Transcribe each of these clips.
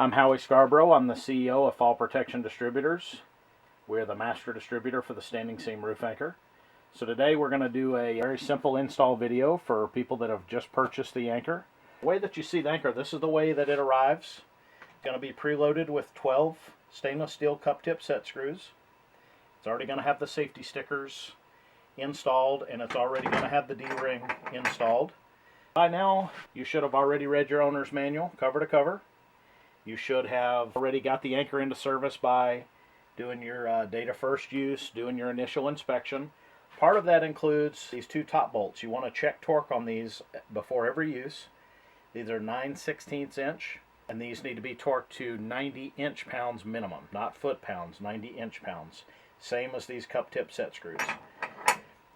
I'm Howie Scarborough. I'm the CEO of Protection Distributors. We're the master distributor for the standing seam roof anchor. So today we're going to do a very simple install video for people that have just purchased the anchor. The way that you see the anchor, this is the way that it arrives. It's going to be preloaded with 12 stainless steel cup tip set screws. It's already going to have the safety stickers installed, and it's already going to have the D-ring installed. By now, you should have already read your owner's manual cover to cover. You should have already got the anchor into service by doing your date of first use, doing your initial inspection. Part of that includes these two top bolts. You want to check torque on these before every use. These are 9/16 inch, and these need to be torqued to 90 inch-pounds minimum, not foot-pounds, 90 inch-pounds. Same as these cup tip set screws.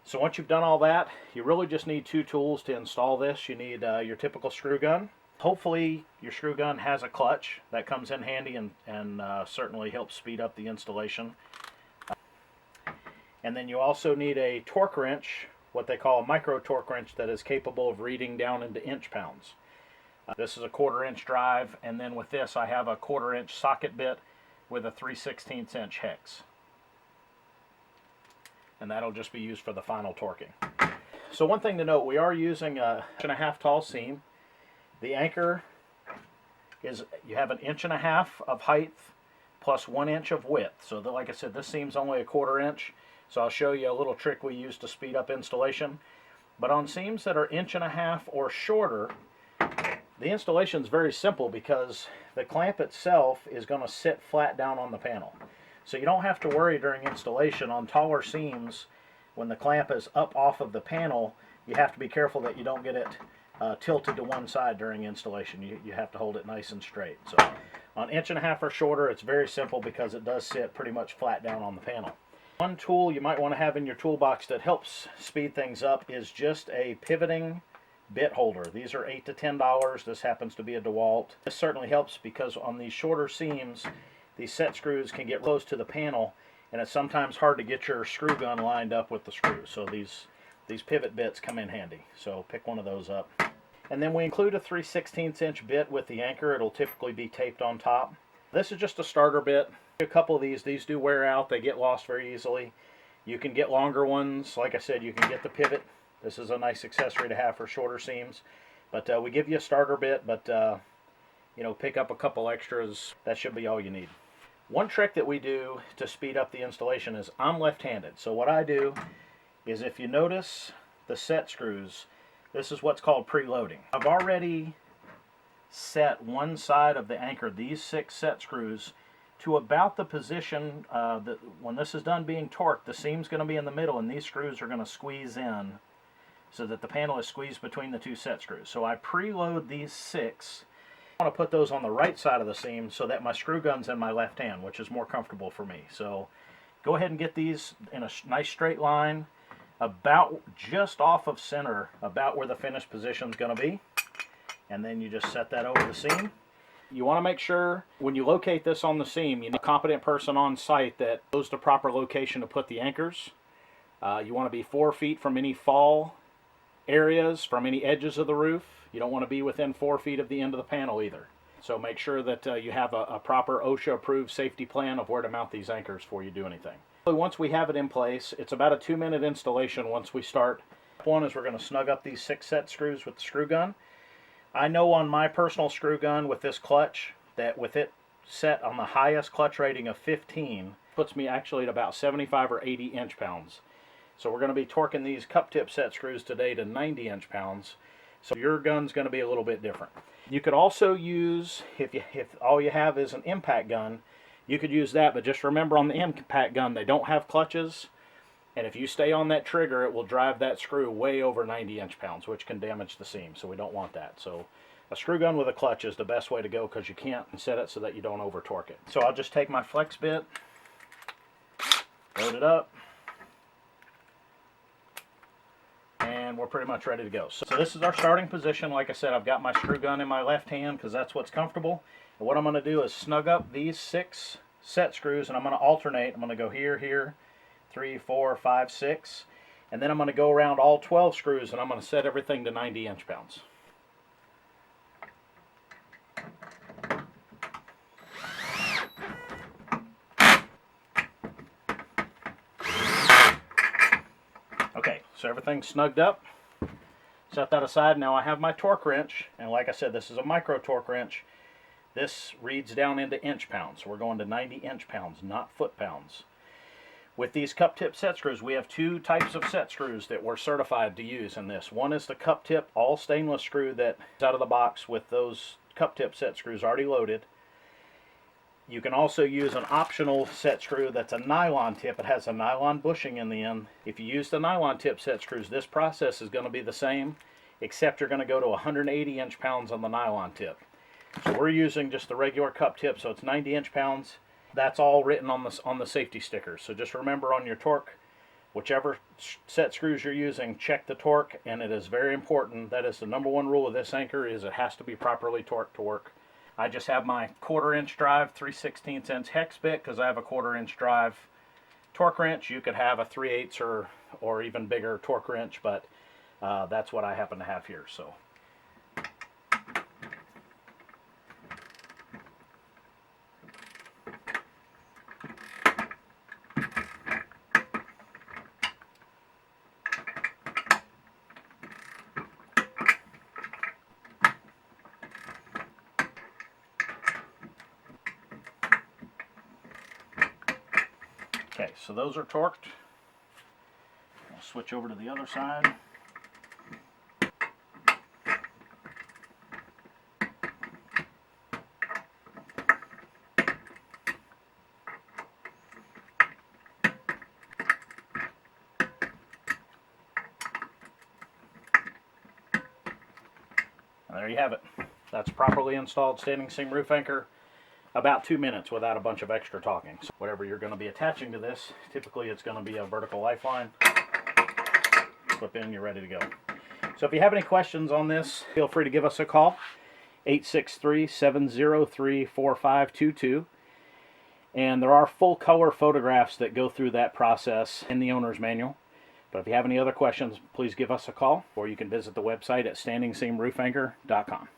So once you've done all that, you really just need two tools to install this. You need your typical screw gun. Hopefully your screw gun has a clutch. That comes in handy and certainly helps speed up the installation. And then you also need a torque wrench, what they call a micro torque wrench, that is capable of reading down into inch-pounds. This is a 1/4 inch drive, and then with this I have a 1/4 inch socket bit with a 3/16 inch hex. And that'll just be used for the final torquing. So one thing to note, we are using a 1.5 inch tall seam. The anchor is, you have 1.5 inches of height plus 1 inch of width. So that, like I said, this seam's only a 1/4 inch. So I'll show you a little trick we use to speed up installation. But on seams that are 1.5 inches or shorter, the installation is very simple because the clamp itself is going to sit flat down on the panel. So you don't have to worry during installation. On taller seams, when the clamp is up off of the panel, you have to be careful that you don't get it tilted to one side during installation. You have to hold it nice and straight. So on 1.5 inches or shorter, it's very simple because it does sit pretty much flat down on the panel. One tool you might want to have in your toolbox that helps speed things up is just a pivoting bit holder. These are $8 to $10. This happens to be a DeWalt. This certainly helps because on these shorter seams, these set screws can get close to the panel, and it's sometimes hard to get your screw gun lined up with the screws. So these pivot bits come in handy. So pick one of those up. And then we include a 3/16 inch bit with the anchor. It'll typically be taped on top. This is just a starter bit. A couple of these do wear out. They get lost very easily. You can get longer ones. Like I said, you can get the pivot. This is a nice accessory to have for shorter seams. But we give you a starter bit, but you know, pick up a couple extras. That should be all you need. One trick that we do to speed up the installation is, I'm left-handed. So what I do is, if you notice the set screws, this is what's called preloading. I've already set one side of the anchor, these 6 set screws, to about the position that when this is done being torqued, the seam's going to be in the middle, and these screws are going to squeeze in so that the panel is squeezed between the 2 set screws. So I preload these 6. I want to put those on the right side of the seam so that my screw gun's in my left hand, which is more comfortable for me. So go ahead and get these in a nice straight line, about just off of center, about where the finished position is going to be. And then you just set that over the seam. You want to make sure when you locate this on the seam, you need a competent person on site that knows the proper location to put the anchors. You want to be 4 feet from any fall areas, from any edges of the roof. You don't want to be within 4 feet of the end of the panel either. So make sure that you have a proper OSHA approved safety plan of where to mount these anchors before you do anything. Once we have it in place, it's about a 2-minute installation once we start. One is we're going to snug up these 6 set screws with the screw gun. I know on my personal screw gun with this clutch that with it set on the highest clutch rating of 15, puts me actually at about 75 or 80 inch-pounds. So we're going to be torquing these cup tip set screws today to 90 inch-pounds. So your gun's going to be a little bit different. You could also use, if all you have is an impact gun, you could use that, but just remember on the impact gun they don't have clutches, and if you stay on that trigger it will drive that screw way over 90 inch-pounds, which can damage the seam, so we don't want that. So a screw gun with a clutch is the best way to go because you can't set it so that you don't over torque it. So I'll just take my flex bit, load it up, and we're pretty much ready to go. So this is our starting position. Like I said, I've got my screw gun in my left hand because that's what's comfortable. And what I'm going to do is snug up these 6 set screws, and I'm going to alternate. I'm going to go here, here, 3, 4, 5, 6, and then I'm going to go around all 12 screws, and I'm going to set everything to 90 inch-pounds. so everything's snugged up. Set that aside. Now I have my torque wrench, and like I said, this is a micro torque wrench. This reads down into inch pounds. So we're going to 90 inch pounds, not foot pounds. With these cup tip set screws, we have two types of set screws that we're certified to use in this. One is the cup tip all stainless screw that's out of the box with those cup tip set screws already loaded. You can also use an optional set screw that's a nylon tip. It has a nylon bushing in the end. If you use the nylon tip set screws, this process is going to be the same, except you're going to go to 180 inch pounds on the nylon tip. So we're using just the regular cup tip, so it's 90 inch pounds. That's all written on the safety stickers. So just remember on your torque, whichever set screws you're using, check the torque, and it is very important. That is the number one rule of this anchor, is it has to be properly torqued to work. I just have my 1/4 inch drive 3/16 inch hex bit because I have a 1/4 inch drive torque wrench. You could have a 3/8 or even bigger torque wrench, but that's what I happen to have here. So okay, so those are torqued. I'll switch over to the other side. And there you have it. That's properly installed standing seam roof anchor. About 2 minutes without a bunch of extra talking. So whatever you're going to be attaching to this, typically it's going to be a vertical lifeline. Clip in, you're ready to go. So if you have any questions on this, feel free to give us a call, 863-703-4522. And there are full color photographs that go through that process in the owner's manual. But if you have any other questions, please give us a call, or you can visit the website at standingseamroofanchor.com.